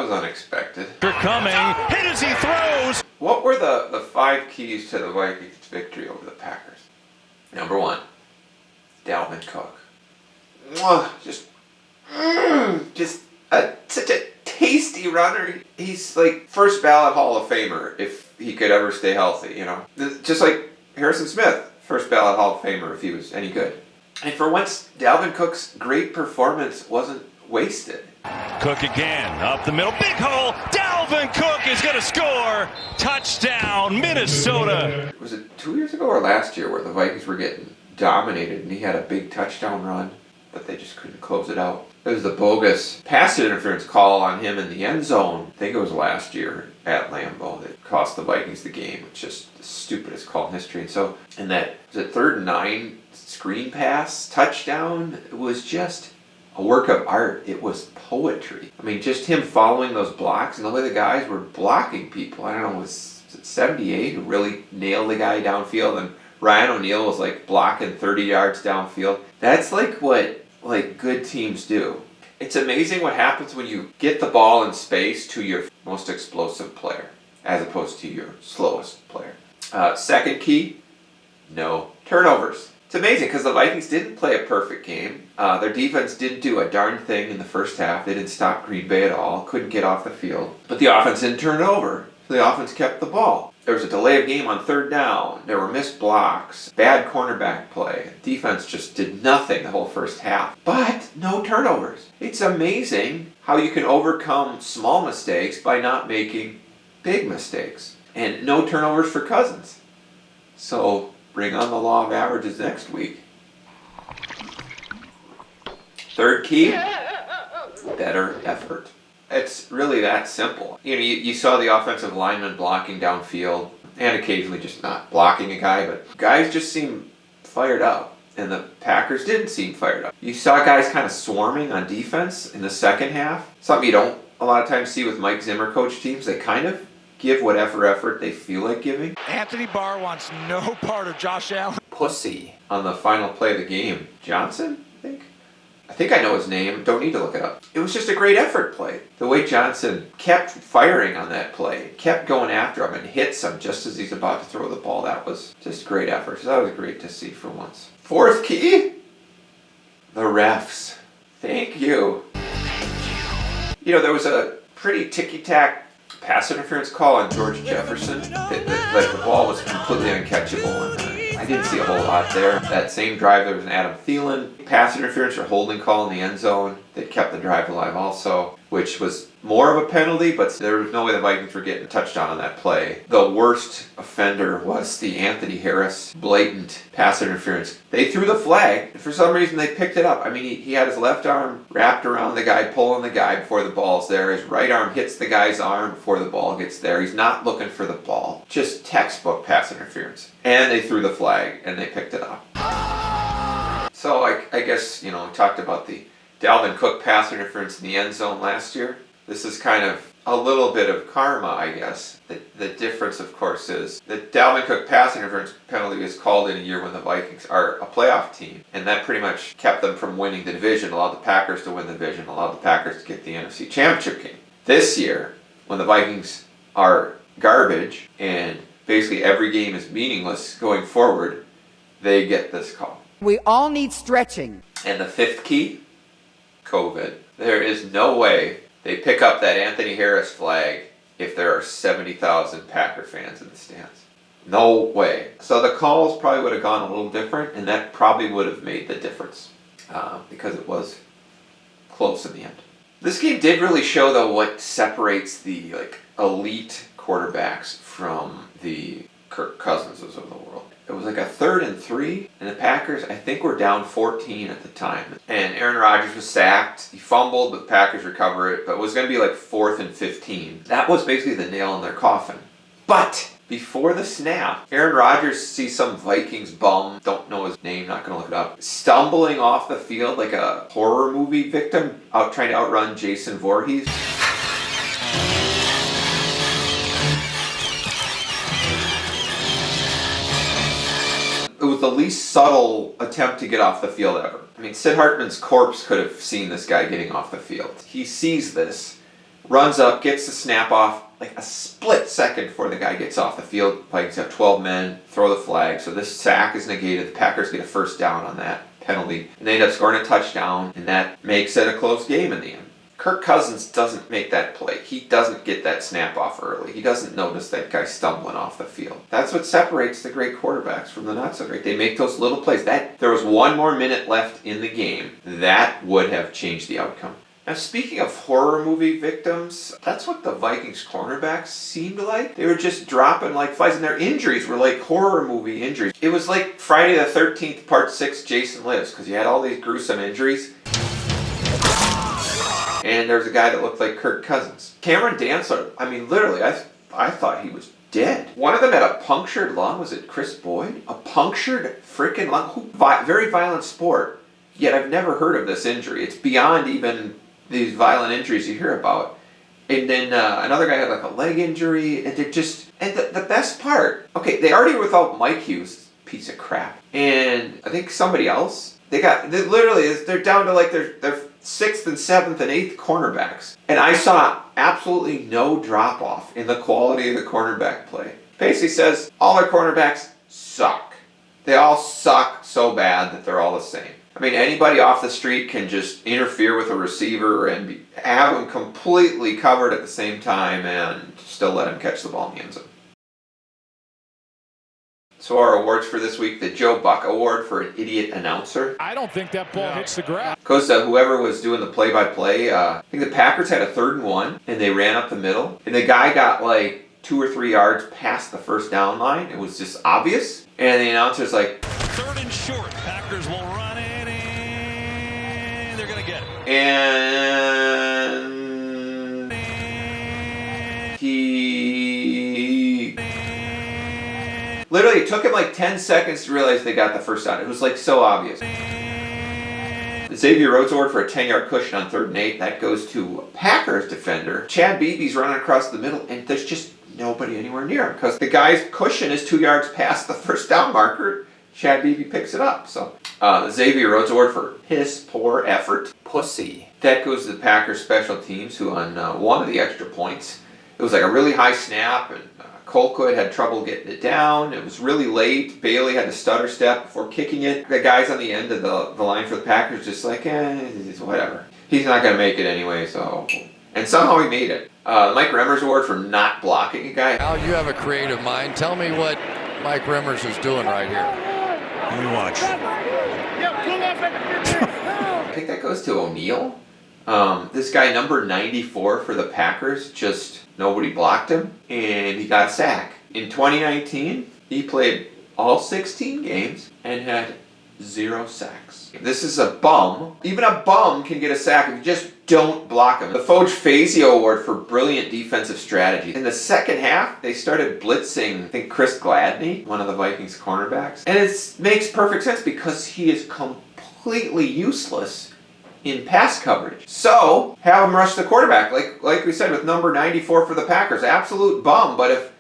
was unexpected. They're coming. Hit as he throws. What were the 5 keys to the Vikings' victory over the Packers? Number 1, Dalvin Cook. Just such a tasty runner. He's like first ballot Hall of Famer if he could ever stay healthy, you know. Just like Harrison Smith, first ballot Hall of Famer if he was any good. And for once, Dalvin Cook's great performance wasn't wasted. Cook again, up the middle, big hole. Dalvin Cook is going to score. Touchdown, Minnesota. Was it 2 years ago or last year where the Vikings were getting dominated and he had a big touchdown run, but they just couldn't close it out? It was the bogus pass interference call on him in the end zone. I think it was last year at Lambeau that cost the Vikings the game. It's just the stupidest call in history. And so, in that, was it 3rd and 9 screen pass touchdown? It was just a work of art. It was poetry. I mean, just him following those blocks and the way the guys were blocking people. I don't know, was it 78 who really nailed the guy downfield, and Ryan O'Neal was like blocking 30 yards downfield. That's like what good teams do. It's amazing what happens when you get the ball in space to your most explosive player as opposed to your slowest player. Second key, no turnovers. It's amazing because the Vikings didn't play a perfect game. Their defense didn't do a darn thing in the first half. They didn't stop Green Bay at all. Couldn't get off the field. But the offense didn't turn it over. The offense kept the ball. There was a delay of game on 3rd down. There were missed blocks. Bad cornerback play. Defense just did nothing the whole first half. But no turnovers. It's amazing how you can overcome small mistakes by not making big mistakes. And no turnovers for Cousins. So bring on the law of averages next week. Third key, better effort. It's really that simple. You know, you saw the offensive lineman blocking downfield and occasionally just not blocking a guy, but guys just seem fired up, and the Packers didn't seem fired up. You saw guys kind of swarming on defense in the second half, something you don't a lot of times see with Mike Zimmer coach teams. They kind of give whatever effort they feel like giving. Anthony Barr wants no part of Josh Allen. Pussy on the final play of the game. Johnson, I think I know his name. Don't need to look it up. It was just a great effort play. The way Johnson kept firing on that play, kept going after him and hits him just as he's about to throw the ball. That was just great effort. So that was great to see for once. Fourth key, the refs. Thank you. You know, there was a pretty ticky-tack pass interference call on George Jefferson. Like the ball was completely uncatchable, and I didn't see a whole lot there. That same drive, there was an Adam Thielen pass interference or holding call in the end zone that kept the drive alive also, which was more of a penalty, but there was no way the Vikings were getting a touchdown on that play. The worst offender was the Anthony Harris blatant pass interference. They threw the flag, and for some reason they picked it up. I mean, he had his left arm wrapped around the guy, pulling the guy before the ball's there. His right arm hits the guy's arm before the ball gets there. He's not looking for the ball. Just textbook pass interference. And they threw the flag, and they picked it up. So I guess, you know, we talked about the Dalvin Cook pass interference in the end zone last year. This is kind of a little bit of karma, I guess. The difference, of course, is that Dalvin Cook pass interference penalty is called in a year when the Vikings are a playoff team. And that pretty much kept them from winning the division, allowed the Packers to win the division, allowed the Packers to get the NFC Championship game. This year, when the Vikings are garbage and basically every game is meaningless going forward, they get this call. We all need stretching. And the fifth key, COVID. There is no way they pick up that Anthony Harris flag if there are 70,000 Packer fans in the stands. No way. So the calls probably would have gone a little different, and that probably would have made the difference because it was close in the end. This game did really show, though, what separates the elite quarterbacks from the Kirk Cousinses of the world. It was like a 3rd and 3, and the Packers, I think, were down 14 at the time. And Aaron Rodgers was sacked. He fumbled, but the Packers recover it. But it was going to be like 4th and 15. That was basically the nail in their coffin. But before the snap, Aaron Rodgers sees some Vikings bum, don't know his name, not going to look it up, stumbling off the field like a horror movie victim, trying to outrun Jason Voorhees. It was the least subtle attempt to get off the field ever. I mean, Sid Hartman's corpse could have seen this guy getting off the field. He sees this runs up, gets the snap off, like a split second before the guy gets off the field. Vikings have 12 men, throw the flag, so this sack is negated. The Packers get a first down on that penalty, and they end up scoring a touchdown, and that makes it a close game in the end. Kirk Cousins doesn't make that play. He doesn't get that snap off early. He doesn't notice that guy stumbling off the field. That's what separates the great quarterbacks from the not so great. They make those little plays. That there was one more minute left in the game, that would have changed the outcome. Now, speaking of horror movie victims, that's what the Vikings cornerbacks seemed like. They were just dropping like flies, and their injuries were like horror movie injuries. It was like Friday the 13th, Part 6, Jason Lives, because you had all these gruesome injuries. And there's a guy that looked like Kirk Cousins. Cameron Dantzler, I mean, literally, I thought he was dead. One of them had a punctured lung. Was it Chris Boyd? A punctured freaking lung? Very violent sport. Yet I've never heard of this injury. It's beyond even these violent injuries you hear about. And then another guy had like a leg injury. And they're just... And the best part... Okay, they already were without Mike Hughes. Piece of crap. And I think somebody else... They're down to like their 6th and 7th and 8th cornerbacks. And I saw absolutely no drop-off in the quality of the cornerback play. Basically says all their cornerbacks suck. They all suck so bad that they're all the same. I mean, anybody off the street can just interfere with a receiver and have him completely covered at the same time and still let him catch the ball in the end zone. So our awards for this week, the Joe Buck Award for an idiot announcer. I don't think that ball hits the ground. Goes to whoever was doing the play-by-play. I think the Packers had a 3rd and 1, and they ran up the middle. And the guy got like 2 or 3 yards past the first down line. It was just obvious. And the announcer's like... 3rd and short. Packers will run it, and they're going to get it. And... Literally, it took him like 10 seconds to realize they got the first down. It was like so obvious. Xavier Rhodes Award for a 10-yard cushion on 3rd and 8. That goes to a Packers defender. Chad Beebe's running across the middle, and there's just nobody anywhere near him because the guy's cushion is 2 yards past the first down marker. Chad Beebe picks it up. So Xavier Rhodes Award for his poor effort. Pussy. That goes to the Packers special teams, who on one of the extra points, it was like a really high snap, and Colquitt had trouble getting it down. It was really late. Bailey had to stutter step before kicking it. The guys on the end of the line for the Packers just like, whatever. He's not going to make it anyway, so... And somehow he made it. Mike Remmers Award for not blocking a guy. Al, you have a creative mind. Tell me what Mike Remmers is doing right here. You watch. I think that goes to O'Neal. This guy, number 94 for the Packers, just nobody blocked him, and he got a sack. In 2019, he played all 16 games and had 0 sacks. This is a bum. Even a bum can get a sack if you just don't block him. The Foge Fazio Award for brilliant defensive strategy. In the second half, they started blitzing, I think, Chris Gladney, one of the Vikings cornerbacks. And it makes perfect sense because he is completely useless in pass coverage. So, have him rush the quarterback. Like we said with number 94 for the Packers. Absolute bum, but if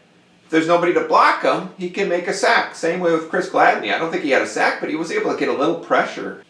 there's nobody to block him, he can make a sack. Same way with Chris Gladney. I don't think he had a sack, but he was able to get a little pressure